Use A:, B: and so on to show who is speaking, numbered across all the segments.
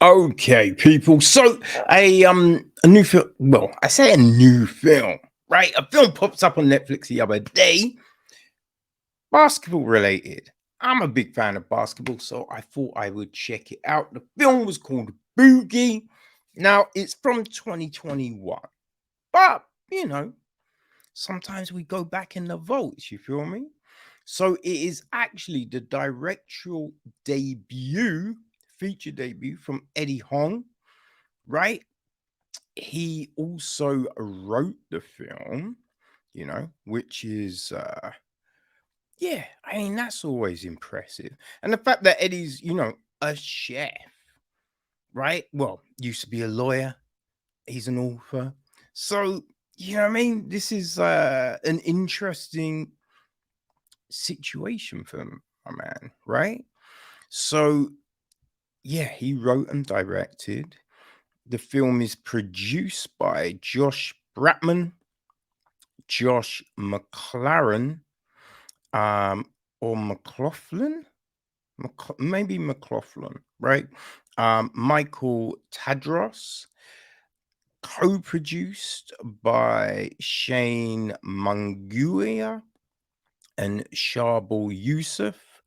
A: Okay, people. So a new film. Well, I say a new film, right? A film pops up on Netflix the other day, basketball related. I'm a big fan of basketball, so I thought I would check it out. The film was called Boogie. Now it's from 2021, but you know, sometimes we go back in the vaults. You feel me? So it is actually the directorial debut, feature debut from Eddie Huang, right? He also wrote the film, which is yeah, I mean that's always impressive. And the fact that Eddie's, a chef, right? Well, used to be a lawyer, he's an author. So, you know what I mean? This is an interesting situation for my man, right? So, yeah, he wrote and directed. The film is produced by Josh Bratman, Josh McLaren, um, or McLaughlin, maybe McLaughlin, right? Michael Tadros, co-produced by Shane Munguia and Sharbul Yusuf,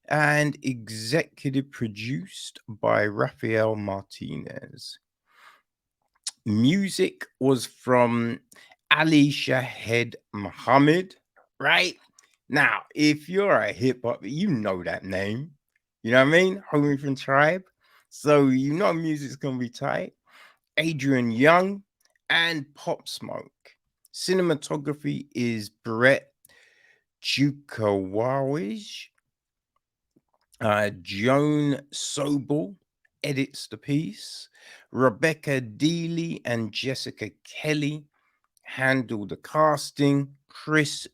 A: and executive produced by Rafael Martinez. Music was from Ali Shahed Muhammad, right? Now, if you're a hip hop, you know that name. You know what I mean? Homie from Tribe. So you know music's gonna be tight. Adrian Young and Pop Smoke. Cinematography is Brett Jukawawij. Joan Sobel edits the piece. Rebecca Deely and Jessica Kelly handle the casting. Chris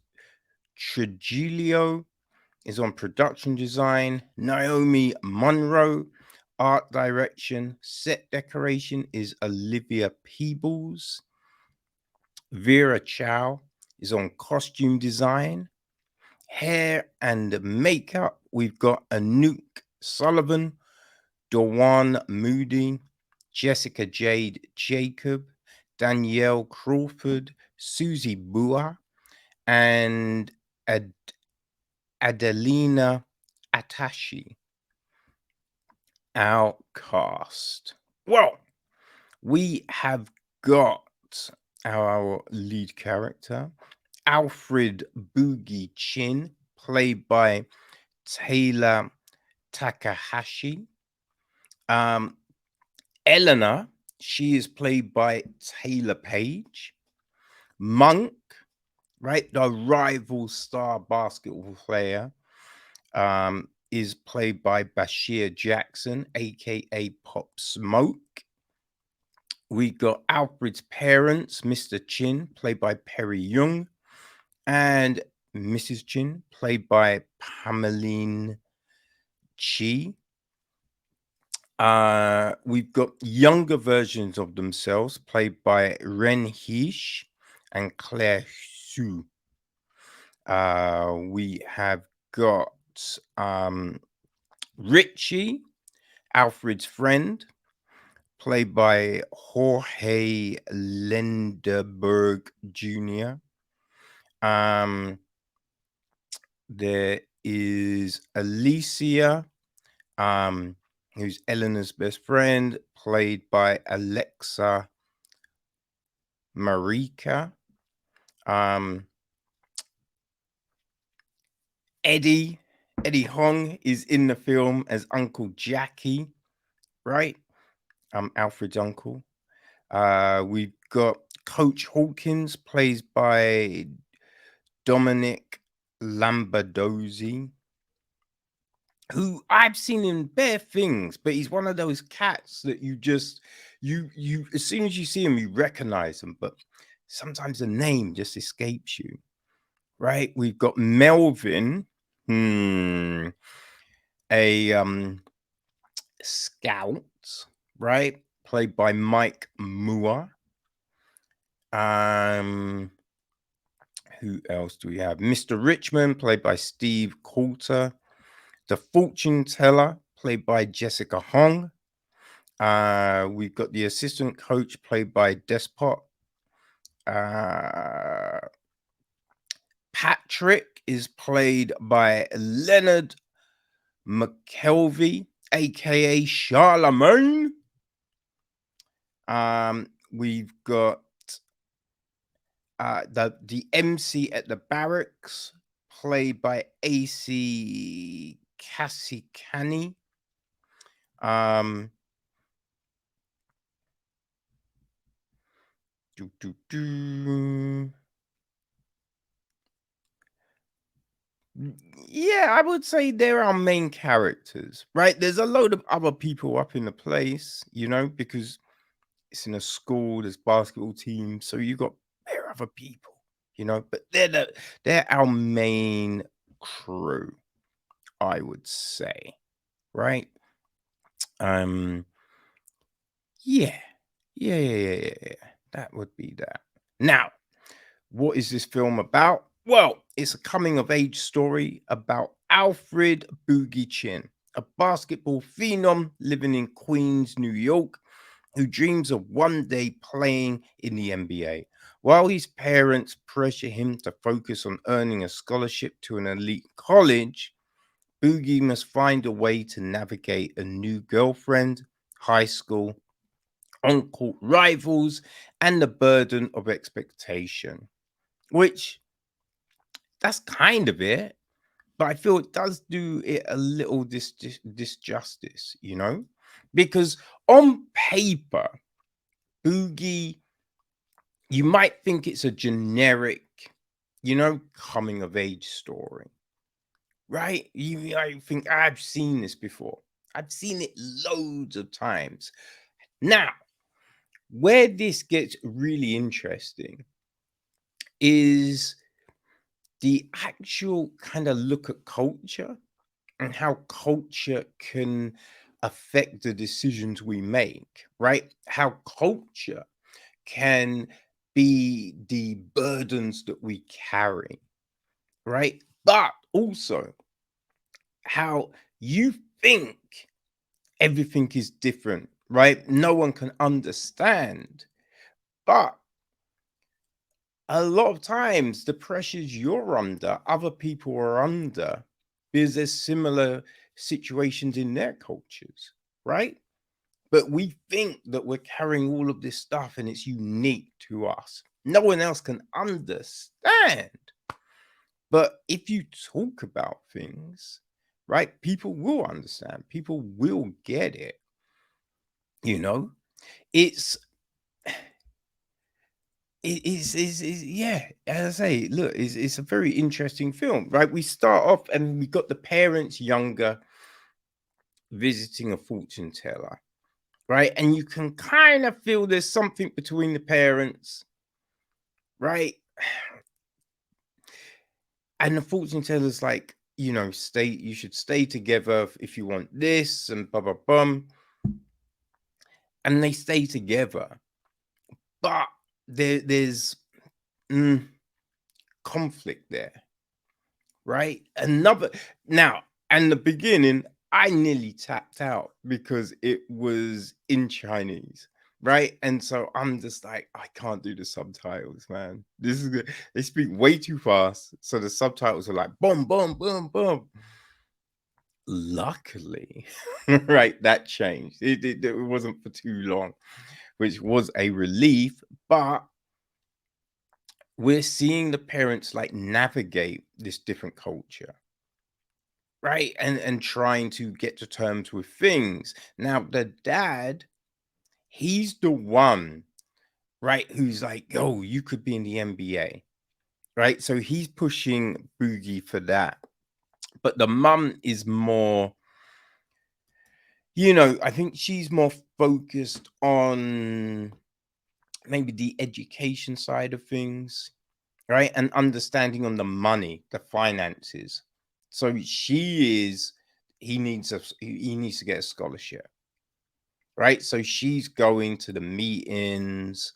A: Trujillo is on production design. Naomi Monroe, art direction. Set decoration is Olivia Peebles. Vera Chow is on costume design. Hair and makeup, we've got Anouk Sullivan, Dawan Moody, Jessica Jade Jacob, Danielle Crawford, Susie Bua, and Adelina Atashi. Our cast. Well, we have got our lead character, Alfred Boogie Chin, played by Taylor Takahashi. Um, Eleanor, she is played by Taylor Page. Monk, right, the rival star basketball player, is played by Bashir Jackson, aka Pop Smoke. We got Alfred's parents, Mr. Chin, played by Perry Young, and Mrs. Chin, played by Pameline Chi. We've got younger versions of themselves, played by Ren Heesh and Claire Su. We have got Richie, Alfred's friend, played by Jorge Lenderberg Jr. There is Alicia, who's Eleanor's best friend, played by Alexa Marika. Eddie Huang is in the film as Uncle Jackie, right? Alfred's uncle. We've got Coach Hawkins, plays by Dominic Lambadozzi, who I've seen in bare things, but he's one of those cats that you as soon as you see him, you recognize him, but sometimes the name just escapes you, right? We've got Melvin, a scout, right? Played by Mike Moore. Who else do we have? Mr. Richmond, played by Steve Coulter. The Fortune Teller, played by Jessica Hong. We've got the assistant coach played by Despot. Patrick is played by Leonard McKelvey, aka Charlemagne. We've got the MC at the barracks, played by AC Kassikani. Yeah, I would say they're our main characters, right? There's a load of other people up in the place, because it's in a school, there's basketball teams, so you got there are other people, but they're our main crew, I would say, right? Yeah, yeah. That would be that. Now, what is this film about? Well, it's a coming of age story about Alfred Boogie Chin, a basketball phenom living in Queens, New York, who dreams of one day playing in the NBA. While his parents pressure him to focus on earning a scholarship to an elite college, Boogie must find a way to navigate a new girlfriend, high school, on-court rivals, and the burden of expectation. Which, that's kind of it, but I feel it does do it a little disjustice, because on paper, Boogie, you might think it's a generic, coming of age story, right? I think I've seen this before. I've seen it loads of times. Now, where this gets really interesting is the actual kind of look at culture and how culture can affect the decisions we make, right? How culture can be the burdens that we carry, right? But also how you think everything is different, right? No one can understand. But a lot of times, the pressures you're under, other people are under, because there's similar situations in their cultures, right? But we think that we're carrying all of this stuff and it's unique to us. No one else can understand. But if you talk about things, right, people will understand, people will get it. It's yeah, as I say, look, it's a very interesting film, right? We start off and we got the parents younger visiting a fortune teller, right? And you can kind of feel there's something between the parents, right? And the fortune teller's like, you should stay together if you want this, and blah blah blah. And they stay together, but there's conflict there, right? Now, and the beginning, I nearly tapped out because it was in Chinese, right? And so I'm just like, I can't do the subtitles, man. This is good. They speak way too fast, so the subtitles are like boom, boom, boom, boom. Luckily, right, that changed. It wasn't for too long, which was a relief, but we're seeing the parents like navigate this different culture, right? And trying to get to terms with things. Now, the dad, he's the one, right, who's like, oh, you could be in the NBA, right? So he's pushing Boogie for that. But the mum is more, I think she's more focused on maybe the education side of things, right? And understanding on the money, the finances. So he needs to get a scholarship, right? So she's going to the meetings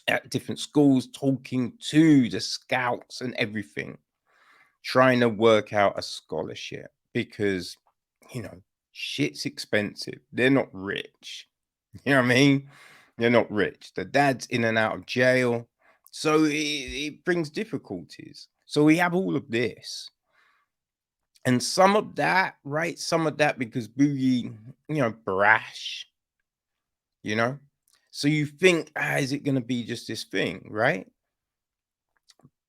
A: at different schools, talking to the scouts and everything, trying to work out a scholarship because, shit's expensive. They're not rich. You know what I mean? They're not rich. The dad's in and out of jail. So it brings difficulties. So we have all of this. And some of that, right? Some of that because Boogie, brash, you know? So you think, is it going to be just this thing, right?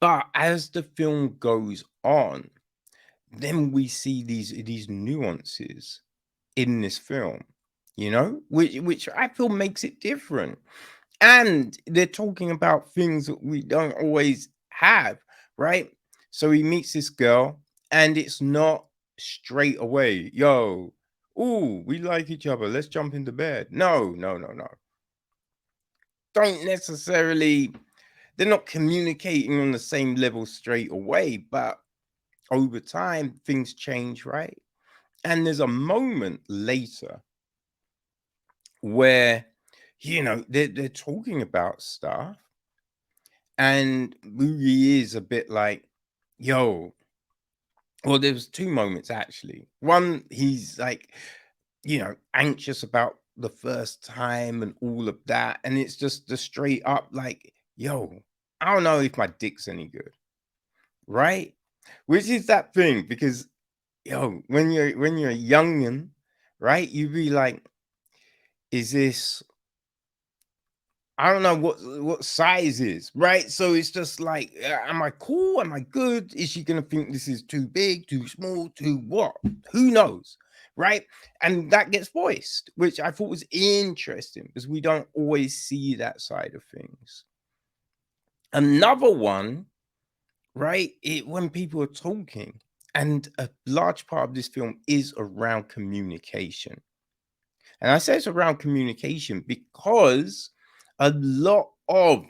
A: But as the film goes on, then we see these nuances in this film, which I feel makes it different. And they're talking about things that we don't always have, right? So he meets this girl, and it's not straight away, yo, ooh, we like each other, let's jump into bed. No, no, no, no. Don't necessarily, they're not communicating on the same level straight away, but over time, things change, right? And there's a moment later where, they're talking about stuff. And Boogie is a bit like, yo, well, there was two moments actually. One, he's like, anxious about the first time and all of that. And it's just the straight up like, yo, I don't know if my dick's any good. Right? Which is that thing because when you're a youngin, right? You be like, is this, I don't know what size is, right? So it's just like, am I cool? Am I good? Is she gonna think this is too big, too small, too what? Who knows, right? And that gets voiced, which I thought was interesting because we don't always see that side of things. Another one, right? When people are talking, and a large part of this film is around communication. And I say it's around communication because a lot of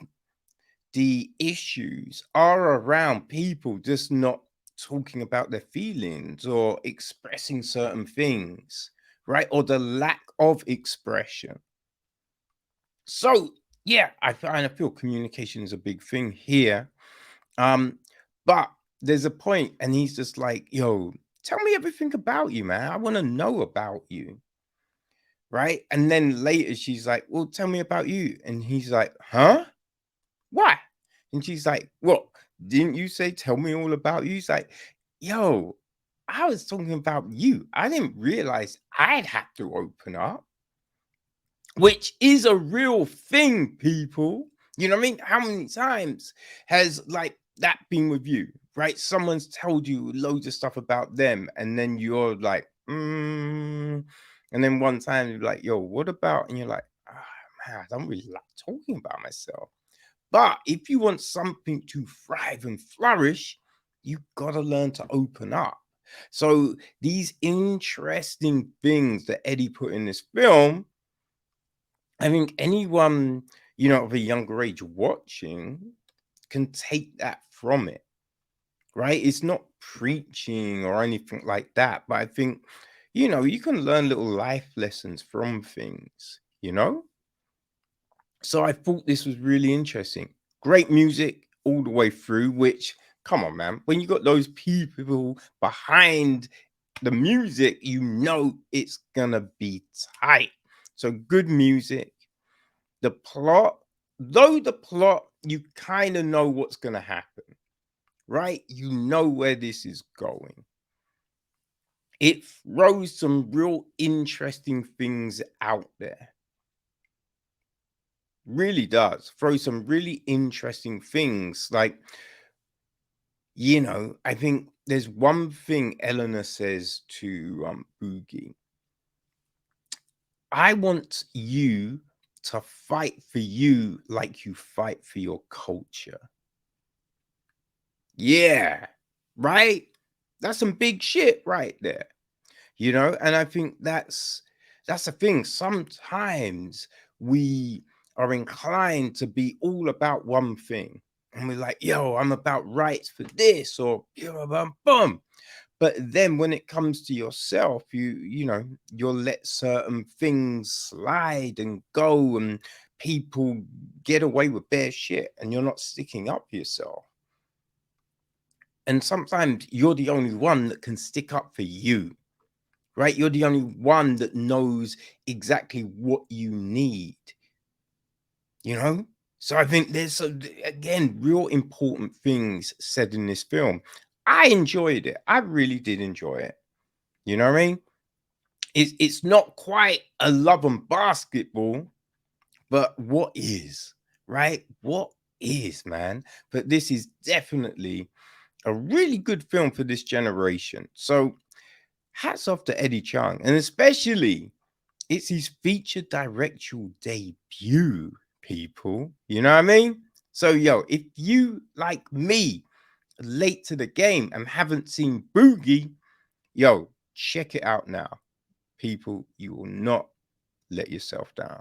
A: the issues are around people just not talking about their feelings or expressing certain things, right? Or the lack of expression. So, yeah, I kind of feel communication is a big thing here. But there's a point, and he's just like, yo, tell me everything about you, man. I want to know about you. Right. And then later she's like, well, tell me about you. And he's like, huh? Why? And she's like, "What? Didn't you say tell me all about you?" He's like, "Yo, I was talking about you. I didn't realize I'd have to open up," which is a real thing, people. You know what I mean? How many times has like that been with you, right? Someone's told you loads of stuff about them, and then you're like, and then one time you're like, "Yo, what about?" And you're like, "Ah, man, I don't really like talking about myself." But if you want something to thrive and flourish, you got to learn to open up. So these interesting things that Eddie put in this film, I think anyone, of a younger age watching can take that from it, right? It's not preaching or anything like that, but I think, you can learn little life lessons from things. So I thought this was really interesting. Great music all the way through, which, come on, man, when you got those people behind the music, it's gonna be tight. So good music. The plot, though the plot, you kind of know what's gonna happen, right? You know where this is going. It throws some real interesting things out there. Really does throw some really interesting things. Like, I think there's one thing Eleanor says to Boogie. I want you to fight for you like you fight for your culture. Yeah, right? That's some big shit right there. And I think that's the thing. Sometimes we are inclined to be all about one thing, and we're like, yo, I'm about rights for this, or boom. But then when it comes to yourself, you'll let certain things slide and go, and people get away with bare shit, and you're not sticking up for yourself. And sometimes you're the only one that can stick up for you, right? You're the only one that knows exactly what you need, you know? So I think there's, again, real important things said in this film. I enjoyed it. I really did enjoy it. You know what I mean? It's not quite a Love and Basketball, but what is, right? What is, man? But this is definitely a really good film for this generation. So hats off to Eddie Huang, and especially it's his feature directorial debut, people. You know what I mean? So, yo, if you, like me, are late to the game and haven't seen Boogie, yo, check it out now. People, you will not let yourself down.